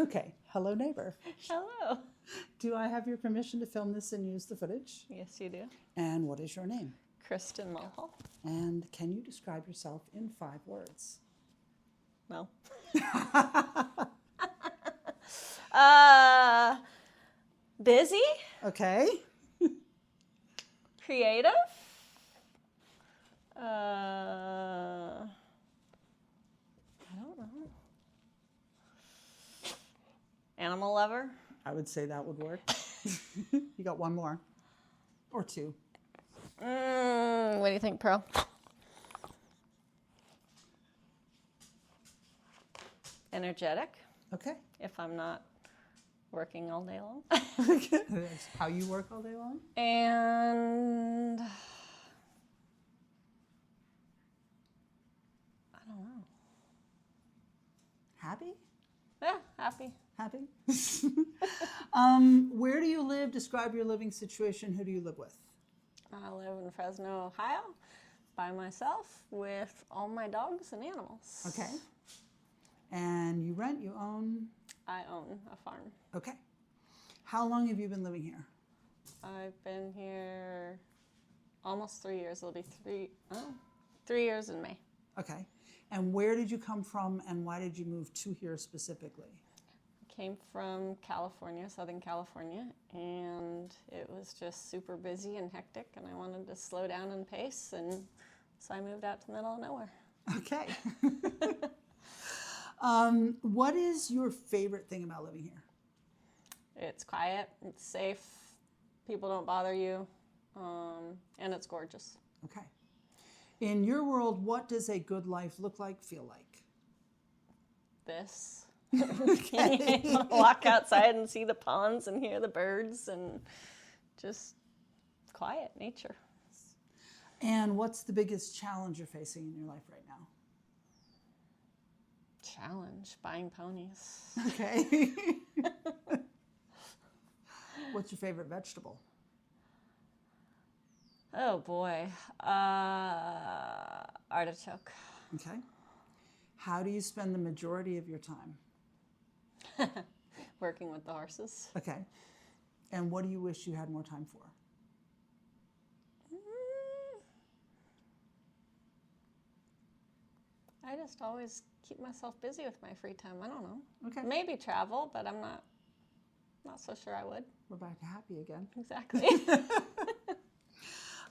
Okay. Hello, neighbor. Hello. Do I have your permission to film this and use the footage? Yes, you do. And what is your name? Kristin Mulhall. And can you describe yourself in 5 words? No. Busy, Okay. creative, I don't know. Animal lover. I would say that would work. You got 1 more. Or 2. What do you think, Pro? Energetic, Okay. if I'm not working all day long. That's how you work all day long? And I don't know. Happy? Yeah, happy. Happy? Where do you live? Describe your living situation. Who do you live with? I live in Fresno, Ohio, by myself with all my dogs and animals. Okay. And you rent, you own? I own a farm. Okay. How long have you been living here? I've been here almost 3 years. It'll be 3 years in May. Okay. And where did you come from and why did you move to here specifically? I came from California, Southern California, and it was just super busy and hectic, and I wanted to slow down and pace, and so I moved out to the middle of nowhere. Okay. What is your favorite thing about living here? It's quiet, it's safe, people don't bother you, and it's gorgeous. Okay. In your world, what does a good life look like, feel like? This. Okay. Walk outside and see the ponds and hear the birds and just quiet nature. And what's the biggest challenge you're facing in your life right now? Challenge, buying ponies. Okay. What's your favorite vegetable? Oh boy, artichoke. Okay. How do you spend the majority of your time? Working with the horses. Okay. And what do you wish you had more time for? I just always keep myself busy with my free time. I don't know. Okay. Maybe travel, but I'm not so sure I would. We're back to happy again. Exactly.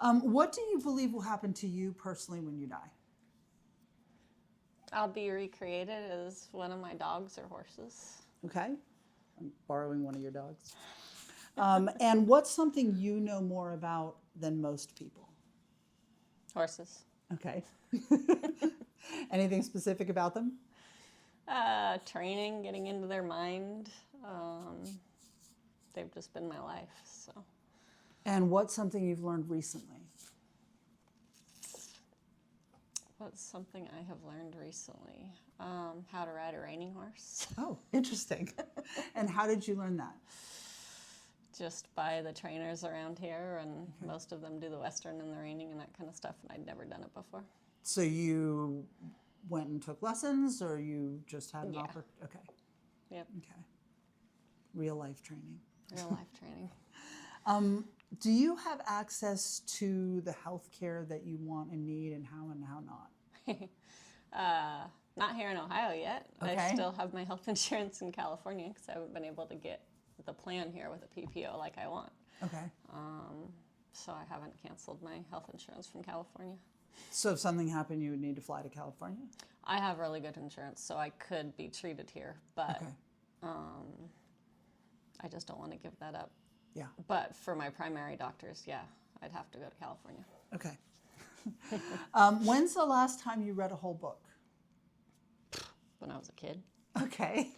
What do you believe will happen to you personally when you die? I'll be recreated as one of my dogs or horses. Okay. I'm borrowing one of your dogs. And what's something you know more about than most people? Horses. Okay. Anything specific about them? Training, getting into their mind. They've just been my life, so. And what's something you've learned recently? What's something I have learned recently? How to ride a reining horse. Oh, interesting. And how did you learn that? Just by the trainers around here, and most of them do the Western and the reining and that kind of stuff, and I'd never done it before. So you went and took lessons, or you just had an opportunity? Okay. Yep. Okay. Real life training. Real life training. Do you have access to the health care that you want and need, and how not? Not here in Ohio yet. Okay. I still have my health insurance in California because I haven't been able to get the plan here with a PPO like I want. Okay. So I haven't canceled my health insurance from California. So if something happened, you would need to fly to California? I have really good insurance, so I could be treated here, but Okay. I just don't want to give that up. Yeah. But for my primary doctors, yeah, I'd have to go to California. Okay. When's the last time you read a whole book? When I was a kid. Okay.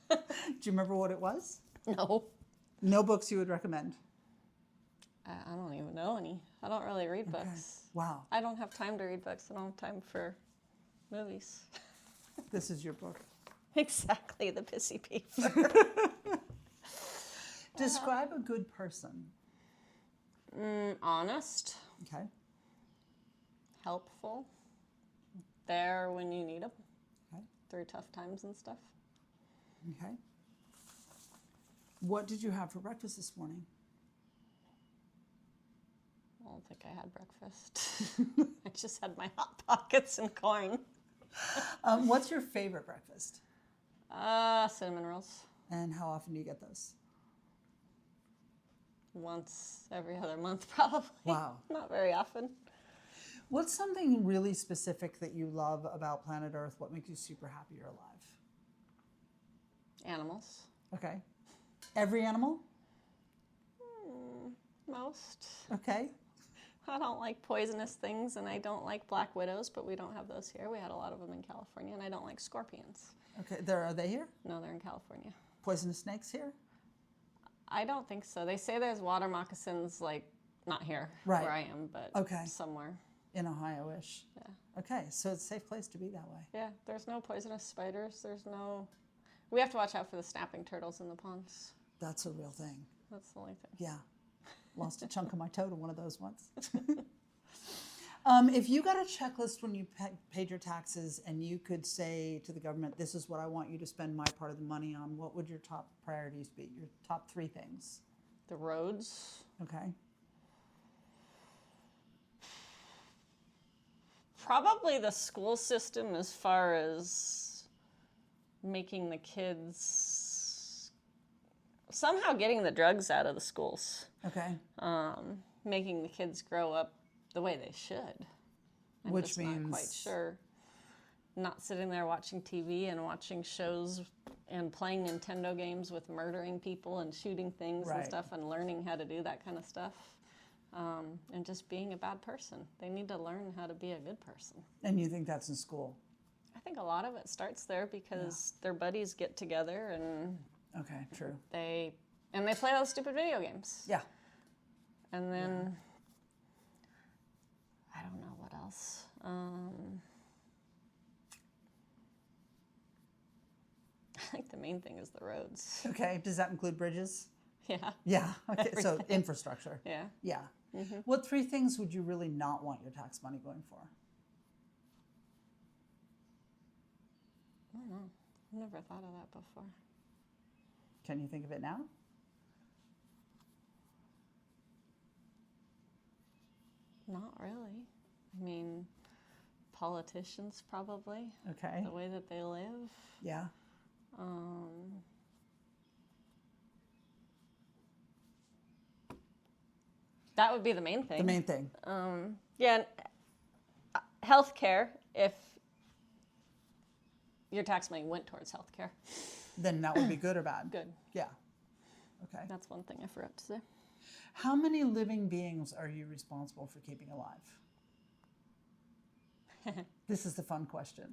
Do you remember what it was? No. No books you would recommend? I don't even know any. I don't really read books. Wow. I don't have time to read books. I don't have time for movies. This is your book. Exactly, the pissy peeper. Describe a good person. Honest. Okay. Helpful. There when you need them. Okay. Through tough times and stuff. Okay. What did you have for breakfast this morning? I don't think I had breakfast. I just had my Hot Pockets and corn. What's your favorite breakfast? Cinnamon rolls. And how often do you get those? Once every other month, probably. Wow. Not very often. What's something really specific that you love about planet Earth? What makes you super happy you're alive? Animals. Okay. Every animal? Most. Okay. I don't like poisonous things, and I don't like black widows, but we don't have those here. We had a lot of them in California, and I don't like scorpions. Okay. Are they here? No, they're in California. Poisonous snakes here? I don't think so. They say there's water moccasins, like, not here Right. where I am, but Okay. somewhere. In Ohio-ish? Yeah. Okay, so it's a safe place to be that way. Yeah, there's no poisonous spiders. We have to watch out for the snapping turtles in the ponds. That's a real thing. That's the only thing. Yeah. Lost a chunk of my toe to one of those once. If you got a checklist when you paid your taxes and you could say to the government, this is what I want you to spend my part of the money on, what would your top priorities be? Your top 3 things? The roads. Okay. Probably the school system, as far as making the kids, somehow getting the drugs out of the schools. Okay. Making the kids grow up the way they should. I'm Which just means? not quite sure. Not sitting there watching TV and watching shows and playing Nintendo games with murdering people and shooting things Right. and stuff, and learning how to do that kind of stuff. And just being a bad person. They need to learn how to be a good person. And you think that's in school? I think a lot of it starts there because their buddies get together and Okay, true. they play those stupid video games. Yeah. And then I don't know what else. I think the main thing is the roads. Okay, does that include bridges? Yeah. Yeah, okay, so Everything. infrastructure. Yeah. Yeah. What 3 things would you really not want your tax money going for? I don't know. I've never thought of that before. Can you think of it now? Not really. I mean, politicians probably. Okay. The way that they live. Yeah. That would be the main thing. The main thing. Yeah, healthcare, if your tax money went towards healthcare. Then that would be good or bad? Good. Yeah. Okay. That's one thing I forgot to say. How many living beings are you responsible for keeping alive? This is the fun question.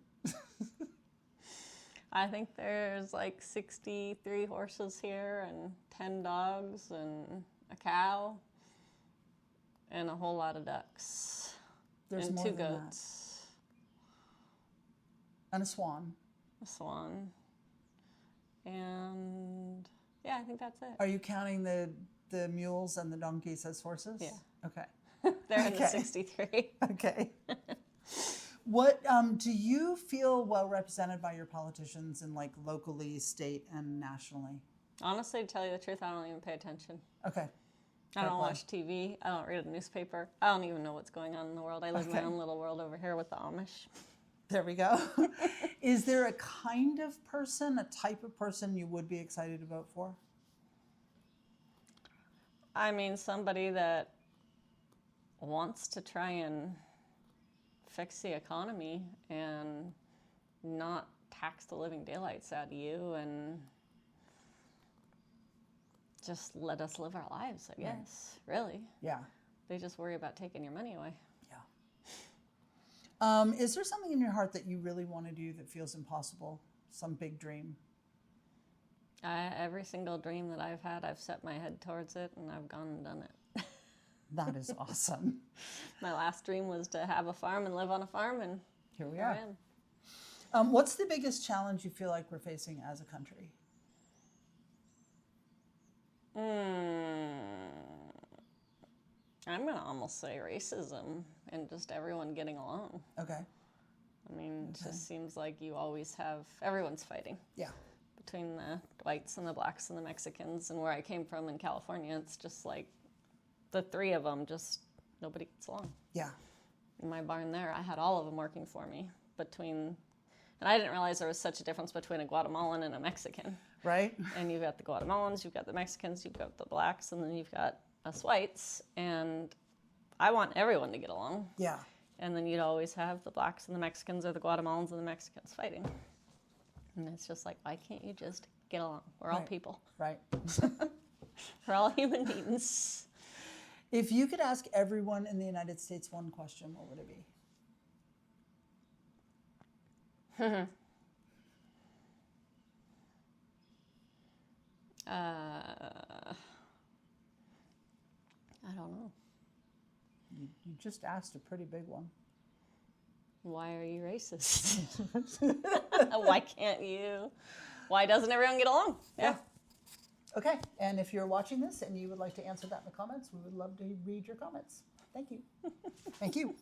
I think there's like 63 horses here and 10 dogs and a cow and a whole lot of ducks. There's and more 2 than that. goats. And a swan. A swan. And yeah, I think that's it. Are you counting the mules and the donkeys as horses? Yeah. Okay. They're in the Okay. 63. Okay. What do you feel well represented by your politicians in like locally, state, and nationally? Honestly, to tell you the truth, I don't even pay attention. Okay. I don't Fair watch TV. I don't read a newspaper. I don't even know what's going on in the world. I live my Okay. own little world over here with the Amish. There we go. Is there a kind of person, a type of person you would be excited to vote for? I mean, somebody that wants to try and fix the economy and not tax the living daylights out of you and just let us live our lives, I guess, really. Yeah. They just worry about taking your money away. Yeah. Is there something in your heart that you really want to do that feels impossible? Some big dream? Every single dream that I've had, I've set my head towards it and I've gone and done it. That is awesome. My last dream was to have a farm and live on a farm, and Here we here I are. am. What's the biggest challenge you feel like we're facing as a country? I'm going to almost say racism and just everyone getting along. Okay. I mean, it just seems like you always have, everyone's fighting. Yeah. between the whites and the blacks and the Mexicans. And where I came from in California, it's just like the three of them, just nobody gets along. Yeah. In my barn there, I had all of them working for me and I didn't realize there was such a difference between a Guatemalan and a Mexican. Right. And you've got the Guatemalans, you've got the Mexicans, you've got the blacks, and then you've got us whites. And I want everyone to get along. Yeah. And then you'd always have the blacks and the Mexicans or the Guatemalans and the Mexicans fighting. And it's just like, why can't you just get along? We're all people. Right. We're all human beings. If you could ask everyone in the United States one question, what would it be? I don't know. You just asked a pretty big one. Why are you racist? Why doesn't everyone get along? Yeah. Okay, and if you're watching this and you would like to answer that in the comments, we would love to read your comments. Thank you. Thank you.